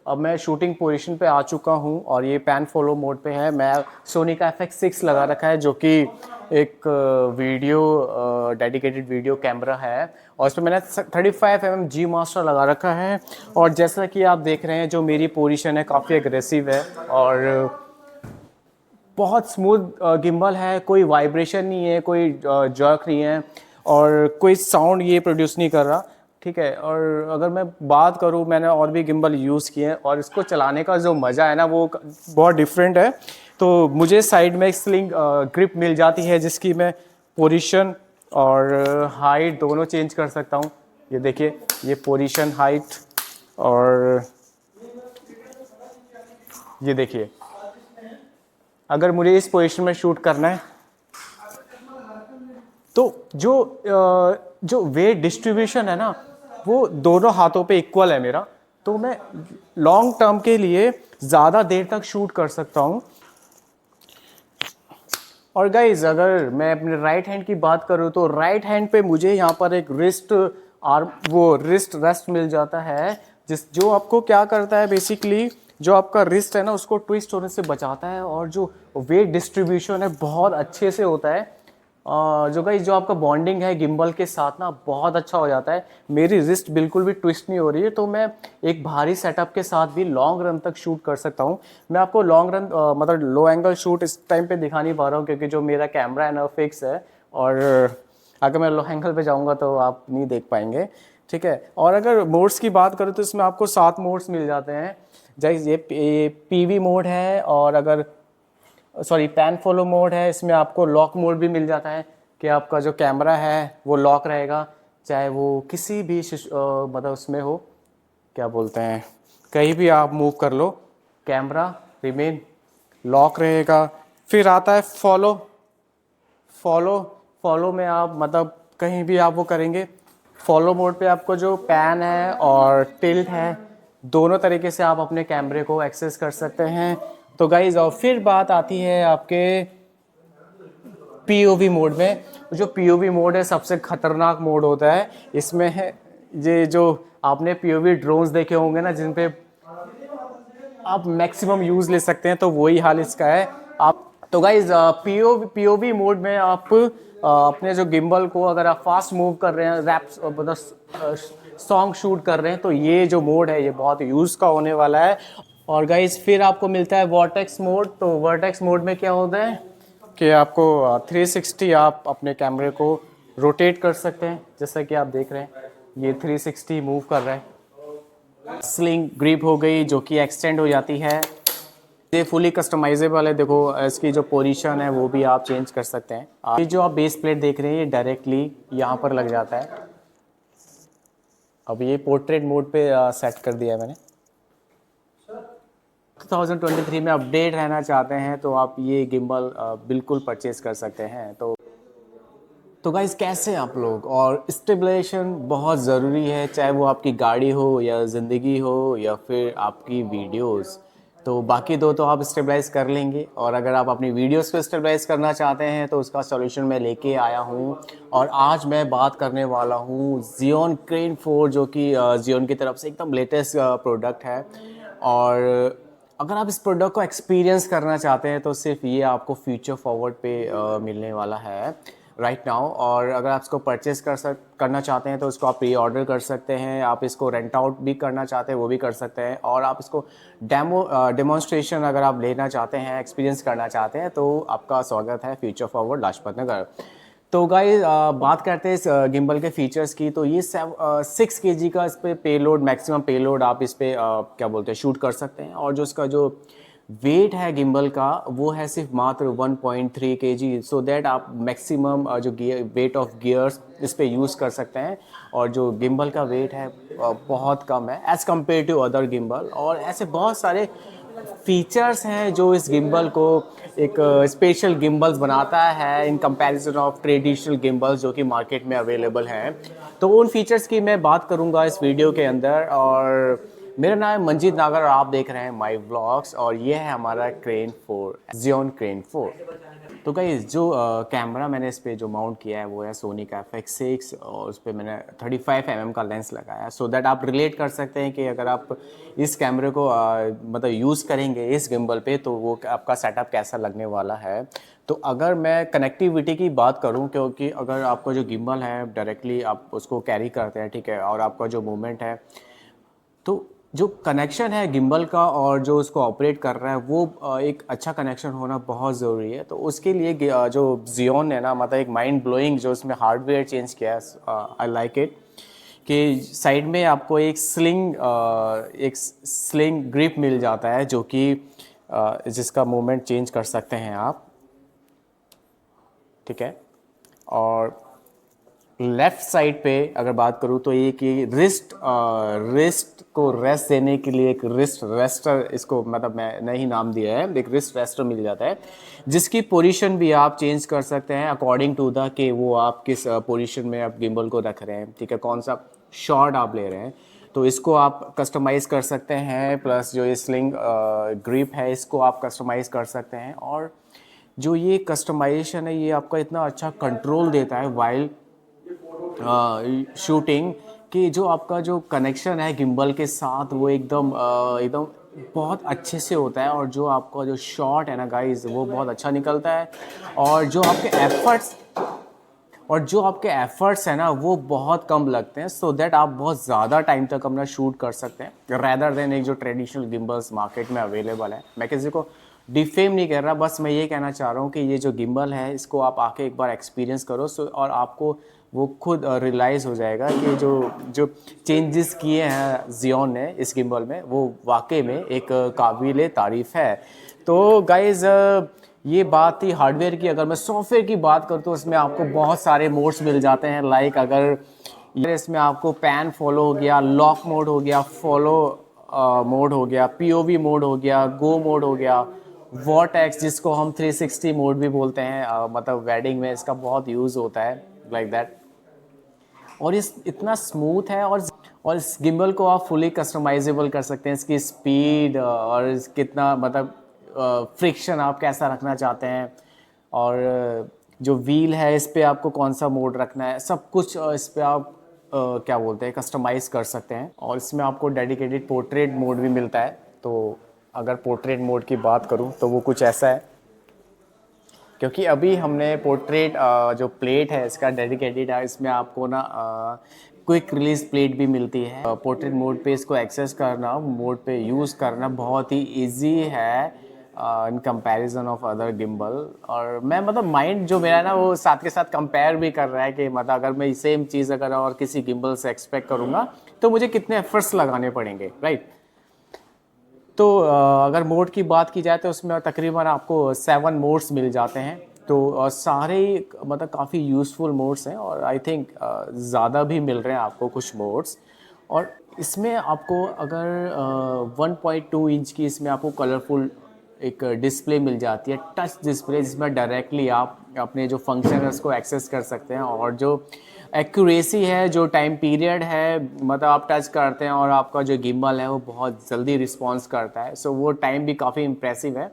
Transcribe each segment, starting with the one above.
अब मैं shooting position पे आ चुका हूँ और ये पैन फॉलो मोड पे है। मैं सोनी का FX6 लगा रखा है जो कि एक वीडियो डेडिकेटेड वीडियो कैमरा है और इसमें मैंने 35mm G मास्टर लगा रखा है। और जैसा कि आप देख रहे हैं जो मेरी पोजीशन है काफ़ी एग्रेसिव है और बहुत स्मूथ गिम्बल है, कोई वाइब्रेशन नहीं है, कोई जर्क नहीं है और कोई साउंड ये प्रोड्यूस नहीं कर रहा। ठीक है, और अगर मैं बात करूँ, मैंने और भी गिम्बल यूज़ किए हैं और इसको चलाने का जो मज़ा है ना वो बहुत डिफरेंट है। तो मुझे साइड में एक स्लिंग ग्रिप मिल जाती है जिसकी मैं पोजीशन और हाइट दोनों चेंज कर सकता हूँ। ये देखिए, ये पोजीशन, हाइट, और ये देखिए अगर मुझे इस पोजीशन में शूट करना है तो जो वेट डिस्ट्रीब्यूशन है ना वो दोनों हाथों पे इक्वल है मेरा, तो मैं लॉन्ग टर्म के लिए ज़्यादा देर तक शूट कर सकता हूँ। और गाइज अगर मैं अपने राइट हैंड की बात करूँ तो राइट हैंड पे मुझे यहाँ पर एक रिस्ट रेस्ट मिल जाता है जो आपको क्या करता है, बेसिकली जो आपका रिस्ट है ना उसको ट्विस्ट होने से बचाता है और जो वेट डिस्ट्रीब्यूशन है बहुत अच्छे से होता है। जो गाइस जो आपका बॉन्डिंग है गिम्बल के साथ ना बहुत अच्छा हो जाता है। मेरी रिस्ट बिल्कुल भी ट्विस्ट नहीं हो रही है, तो मैं एक भारी सेटअप के साथ भी लॉन्ग रन तक शूट कर सकता हूँ। मैं आपको लॉन्ग रन मतलब लो एंगल शूट इस टाइम पे दिखा नहीं पा रहा हूँ क्योंकि जो मेरा कैमरा है ना फिक्स है और अगर मैं लो एंगल पे जाऊँगा तो आप नहीं देख पाएंगे। ठीक है, और अगर मोड्स की बात करूँ तो इसमें आपको 7 मोड्स मिल जाते हैं। जैसे ये PV मोड है और अगर पैन फॉलो मोड है, इसमें आपको लॉक मोड भी मिल जाता है कि आपका जो कैमरा है वो लॉक रहेगा, चाहे वो किसी भी मतलब उसमें हो, क्या बोलते हैं, कहीं भी आप मूव कर लो कैमरा रिमेन लॉक रहेगा। फिर आता है फॉलो में आप मतलब कहीं भी आप वो करेंगे। फॉलो मोड पे आपको जो पैन है और टिल्ट है दोनों तरीके से आप अपने कैमरे को एक्सेस कर सकते हैं। तो गाइज और फिर बात आती है आपके POV मोड में। जो POV मोड है सबसे खतरनाक मोड होता है। इसमें है ये जो आपने POV ड्रोन्स देखे होंगे ना जिन पे आप मैक्सिमम यूज ले सकते हैं, तो वही हाल इसका है। आप तो गाइज POV मोड में आप अपने जो गिम्बल को अगर आप फास्ट मूव कर रहे हैं, रैप मतलब सॉन्ग शूट कर रहे हैं, तो ये जो मोड है ये बहुत यूज का होने वाला है। और गाइज फिर आपको मिलता है वर्टेक्स मोड। तो वर्टेक्स मोड में क्या होता है कि आपको 360 आप अपने कैमरे को रोटेट कर सकते हैं, जैसा कि आप देख रहे हैं ये 360 मूव कर रहा है। स्लिंग ग्रिप हो गई जो कि एक्सटेंड हो जाती है। ये फुली कस्टमाइजेबल है, देखो इसकी जो पोजीशन है वो भी आप चेंज कर सकते हैं। ये जो आप बेस प्लेट देख रहे हैं ये डायरेक्टली यहाँ पर लग जाता है। अब ये पोर्ट्रेट मोड पे सेट कर दिया है मैंने। 2023 में अपडेट रहना चाहते हैं तो आप ये गिम्बल बिल्कुल परचेज कर सकते हैं। तो गाइस कैसे आप लोग, और स्टेबलाइजेशन बहुत ज़रूरी है, चाहे वो आपकी गाड़ी हो या ज़िंदगी हो या फिर आपकी वीडियोस। तो बाकी दो तो आप स्टेबलाइज कर लेंगे, और अगर आप अपनी वीडियोस को स्टेबलाइज करना चाहते हैं तो उसका सॉल्यूशन मैं लेके आया हूँ। और आज मैं बात करने वाला हूँ Xeon Crane 4, जो कि Xeon की तरफ से एकदम लेटेस्ट प्रोडक्ट है। और अगर आप इस प्रोडक्ट को एक्सपीरियंस करना चाहते हैं तो सिर्फ ये आपको फ्यूचर फॉरवर्ड पे मिलने वाला है राइट नाउ। और अगर आप इसको परचेस करना चाहते हैं तो इसको आप प्री ऑर्डर कर सकते हैं। आप इसको रेंट आउट भी करना चाहते हैं वो भी कर सकते हैं, और आप इसको डेमोन्स्ट्रेशन अगर आप लेना चाहते हैं, एक्सपीरियंस करना चाहते हैं, तो आपका स्वागत है फ्यूचर फॉरवर्ड लाजपत नगर। तो गाइस बात करते हैं इस गिम्बल के फीचर्स की। तो ये 6 kg का इस पर पेलोड, मैक्सिमम पेलोड आप इस पर क्या बोलते हैं शूट कर सकते हैं। और जो इसका जो वेट है गिम्बल का वो है सिर्फ मात्र 1.3 kg, सो दैट आप मैक्सिमम जो वेट ऑफ गियर्स इस पे यूज़ कर सकते हैं। और जो गिम्बल का वेट है बहुत कम है as compared to other gimbal. और ऐसे बहुत सारे फीचर्स हैं जो इस गिम्बल को एक स्पेशल गिम्बल्स बनाता है in comparison of traditional gimbals जो कि मार्केट में अवेलेबल हैं। तो उन फीचर्स की मैं बात करूंगा इस वीडियो के अंदर। और मेरा नाम है मंजीत नागर और आप देख रहे हैं माई व्लॉग्स, और ये है हमारा क्रेन 4, Xeon Crane 4। तो गाइस जो कैमरा मैंने इस पे जो माउंट किया है वो है सोनी का FX6 और उस पे मैंने 35 mm का लेंस लगाया सो दैट आप रिलेट कर सकते हैं कि अगर आप इस कैमरे को मतलब यूज़ करेंगे इस गिम्बल पे तो वो आपका सेटअप कैसा लगने वाला है। तो अगर मैं कनेक्टिविटी की बात करूं, क्योंकि अगर आपका जो गिम्बल है डायरेक्टली आप उसको कैरी करते हैं, ठीक है, और आपका जो मूवमेंट है तो जो कनेक्शन है गिम्बल का और जो उसको ऑपरेट कर रहा है वो एक अच्छा कनेक्शन होना बहुत ज़रूरी है। तो उसके लिए जो जियोन है ना, मतलब एक माइंड ब्लोइंग जो उसमें हार्डवेयर चेंज किया है, आई लाइक इट, कि साइड में आपको एक स्लिंग ग्रिप मिल जाता है जो कि जिसका मूवमेंट चेंज कर सकते हैं आप, ठीक है। और लेफ्ट साइड पे अगर बात करूँ तो ये कि रिस्ट को रेस्ट देने के लिए एक रिस्ट रेस्टर, इसको मतलब मैं नहीं नाम दिया है, एक रिस्ट रेस्टर मिल जाता है जिसकी पोजीशन भी आप चेंज कर सकते हैं अकॉर्डिंग टू द कि वो आप किस पोजीशन में आप गिम्बल को रख रहे हैं, ठीक है, कौन सा शॉट आप ले रहे हैं, तो इसको आप कस्टमाइज कर सकते हैं। प्लस जो ये स्लिंग ग्रिप है इसको आप कस्टमाइज कर सकते हैं। और जो ये कस्टमाइजेशन है ये आपका इतना अच्छा कंट्रोल देता है वाइल शूटिंग, कि जो आपका जो कनेक्शन है गिम्बल के साथ वो एकदम बहुत अच्छे से होता है और जो आपका जो शॉट है ना गाइस वो बहुत अच्छा निकलता है। और जो आपके एफर्ट्स हैं ना वो बहुत कम लगते हैं, सो दैट आप बहुत ज़्यादा टाइम तक अपना शूट कर सकते हैं रैदर देन एक जो ट्रेडिशनल गिम्बल्स मार्केट में अवेलेबल है। मैं किसी को डिफेम नहीं कर रहा, बस मैं ये कहना चाह रहा हूँ कि ये जो गिम्बल है इसको आप आके एक बार एक्सपीरियंस करो और आपको वो खुद रियलाइज़ हो जाएगा कि जो जो चेंजेस किए हैं जियोन ने इस गिम्बल में वो वाकई में एक काबिल तारीफ़ है। तो गाइज़ ये बात थी हार्डवेयर की। अगर मैं सॉफ्टवेयर की बात करूँ तो इसमें आपको बहुत सारे मोड्स मिल जाते हैं, लाइक अगर इसमें आपको पैन फॉलो हो गया, लॉक मोड हो गया, फॉलो मोड हो गया, POV मोड हो गया, गो मोड हो गया, वॉटेक्स जिसको हम 360 मोड भी बोलते हैं, मतलब वेडिंग में इसका बहुत यूज़ होता है, लाइक दैट। और इस इतना स्मूथ है और इस गिम्बल को आप फुली कस्टमाइजेबल कर सकते हैं, इसकी स्पीड और कितना मतलब फ्रिक्शन आप कैसा रखना चाहते हैं, और जो व्हील है इस पर आपको कौन सा मोड रखना है, सब कुछ इस पर आप क्या बोलते हैं कस्टमाइज़ कर सकते हैं। और इसमें आपको डेडिकेटेड पोर्ट्रेट मोड भी मिलता है। तो अगर पोर्ट्रेट मोड की बात करूं तो वो कुछ ऐसा है, क्योंकि अभी हमने पोर्ट्रेट जो प्लेट है इसका डेडिकेटेड है, इसमें आपको ना क्विक रिलीज प्लेट भी मिलती है। पोर्ट्रेट मोड पे इसको एक्सेस करना, मोड पे यूज़ करना बहुत ही इजी है in comparison of other gimbal. और मैं मतलब माइंड जो मेरा है ना वो साथ के साथ कंपेयर भी कर रहा है कि मतलब अगर मैं सेम चीज़ अगर और किसी गिम्बल से एक्सपेक्ट करूँगा तो मुझे कितने एफर्ट्स लगाने पड़ेंगे, राइट। तो अगर मोड की बात की जाए तो उसमें तकरीबन आपको 7 मोड्स मिल जाते हैं। तो सारे मतलब काफ़ी यूज़फुल मोड्स हैं और आई थिंक ज़्यादा भी मिल रहे हैं आपको कुछ मोड्स। और इसमें आपको अगर 1.2 इंच की इसमें आपको कलरफुल एक डिस्प्ले मिल जाती है, टच डिस्प्ले, जिसमें डायरेक्टली आप अपने जो फंक्शन है उसको एक्सेस कर सकते हैं। और जो एक्यूरेसी है, जो टाइम पीरियड है, मतलब आप टच करते हैं और आपका जो गिम्बल है वो बहुत जल्दी रिस्पॉन्स करता है, सो वो टाइम भी काफ़ी इम्प्रेसिव है।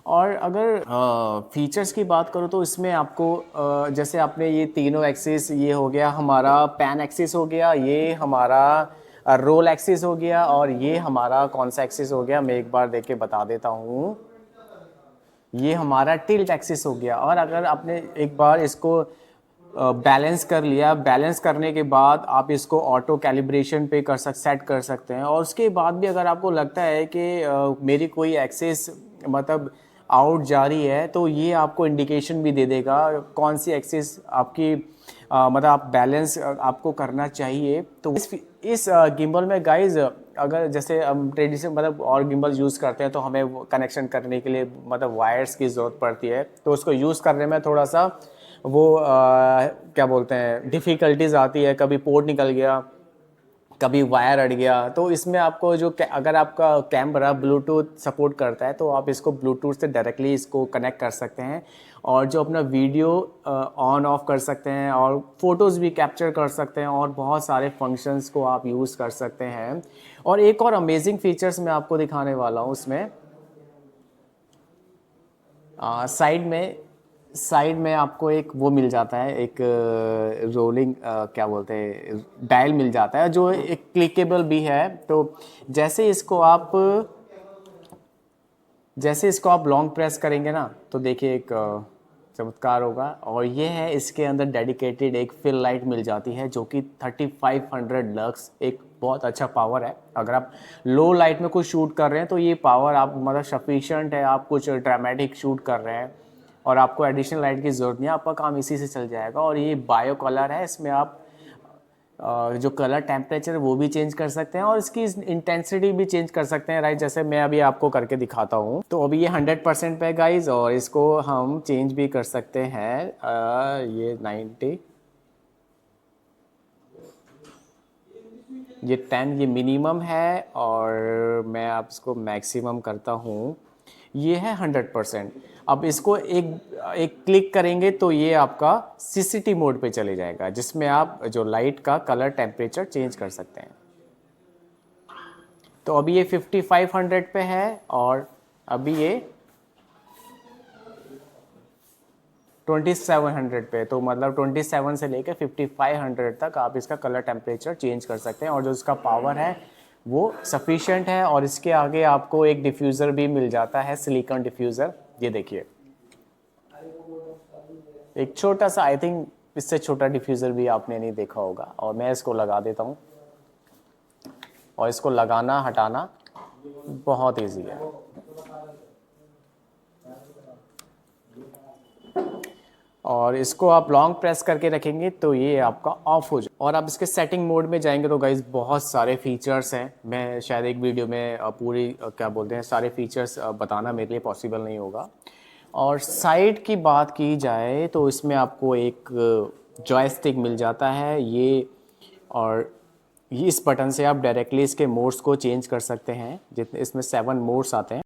और अगर फीचर्स की बात करूँ तो इसमें आपको जैसे आपने ये तीनों एक्सिस, ये हो गया हमारा पैन एक्सिस हो गया, ये हमारा रोल एक्सिस हो गया, और ये हमारा कौन सा एक्सिस हो गया मैं एक बार देख के बता देता हूँ, ये हमारा टिल्ट एक्सिस हो गया। और अगर आपने एक बार इसको बैलेंस कर लिया, बैलेंस करने के बाद आप इसको ऑटो कैलिब्रेशन पे सेट कर सकते हैं। और उसके बाद भी अगर आपको लगता है कि मेरी कोई एक्सिस मतलब आउट जा रही है तो ये आपको इंडिकेशन भी दे देगा कौन सी एक्सिस आपकी मतलब आप बैलेंस आपको करना चाहिए। तो इस गिम्बल में गाइज अगर जैसे हम ट्रेडिशनल मतलब और गिम्बल यूज़ करते हैं तो हमें कनेक्शन करने के लिए मतलब वायर्स की ज़रूरत पड़ती है, तो उसको यूज़ करने में थोड़ा सा वो क्या बोलते हैं डिफ़िकल्टीज आती है, कभी पोर्ट निकल गया, कभी वायर अड़ गया। तो इसमें आपको जो अगर आपका कैमरा ब्लूटूथ सपोर्ट करता है तो आप इसको ब्लूटूथ से डायरेक्टली इसको कनेक्ट कर सकते हैं और जो अपना वीडियो ऑन ऑफ कर सकते हैं और फोटोज़ भी कैप्चर कर सकते हैं और बहुत सारे फंक्शंस को आप यूज़ कर सकते हैं। और एक और अमेजिंग फीचर्स मैं आपको दिखाने वाला हूँ उसमें, साइड में साइड में आपको एक वो मिल जाता है, एक रोलिंग क्या बोलते हैं, डायल मिल जाता है जो एक क्लिकेबल भी है। तो जैसे इसको आप लॉन्ग प्रेस करेंगे ना तो देखिए एक चमत्कार होगा। और ये है, इसके अंदर डेडिकेटेड एक फिल लाइट मिल जाती है जो कि 3500 लक्स, एक बहुत अच्छा पावर है। अगर आप लो लाइट में कुछ शूट कर रहे हैं तो ये पावर आप मतलब सफिशिएंट है, आप कुछ ड्रामेटिक शूट कर रहे हैं और आपको एडिशनल लाइट की ज़रूरत नहीं है, आपका काम इसी से चल जाएगा। और ये बायो कलर है, इसमें आप जो कलर टेम्परेचर है वो भी चेंज कर सकते हैं और इसकी इंटेंसिटी भी चेंज कर सकते हैं, राइट। जैसे मैं अभी आपको करके दिखाता हूँ। तो अभी ये 100% पे गाइज, और इसको हम चेंज भी कर सकते हैं। ये 90, ये 10 ये मिनिमम है और मैं आप इसको मैक्सिमम करता हूँ। ये है 100%। अब इसको एक क्लिक करेंगे तो ये आपका सीसीटी मोड पे चले जाएगा, जिसमें आप जो लाइट का कलर टेम्परेचर चेंज कर सकते हैं। तो अभी ये 5500 पे है और अभी ये 2700 पे। तो मतलब 27 से लेकर 5500 तक आप इसका कलर टेम्परेचर चेंज कर सकते हैं और जो इसका पावर है वो सफिशिएंट है। और इसके आगे आपको एक डिफ्यूज़र भी मिल जाता है, सिलिकॉन डिफ्यूज़र। ये देखिए एक छोटा सा, आई थिंक इससे छोटा डिफ्यूज़र भी आपने नहीं देखा होगा। और मैं इसको लगा देता हूँ और इसको लगाना हटाना बहुत ईजी है। और इसको आप लॉन्ग प्रेस करके रखेंगे तो ये आपका ऑफ हो जाए। और आप इसके सेटिंग मोड में जाएंगे तो गाइज बहुत सारे फीचर्स हैं। मैं शायद एक वीडियो में पूरी क्या बोलते हैं सारे फीचर्स बताना मेरे लिए पॉसिबल नहीं होगा। और साइड की बात की जाए तो इसमें आपको एक जॉयस्टिक मिल जाता है ये, और ये इस बटन से आप डायरेक्टली इसके मोड्स को चेंज कर सकते हैं। जितने इसमें 7 मोड्स आते हैं।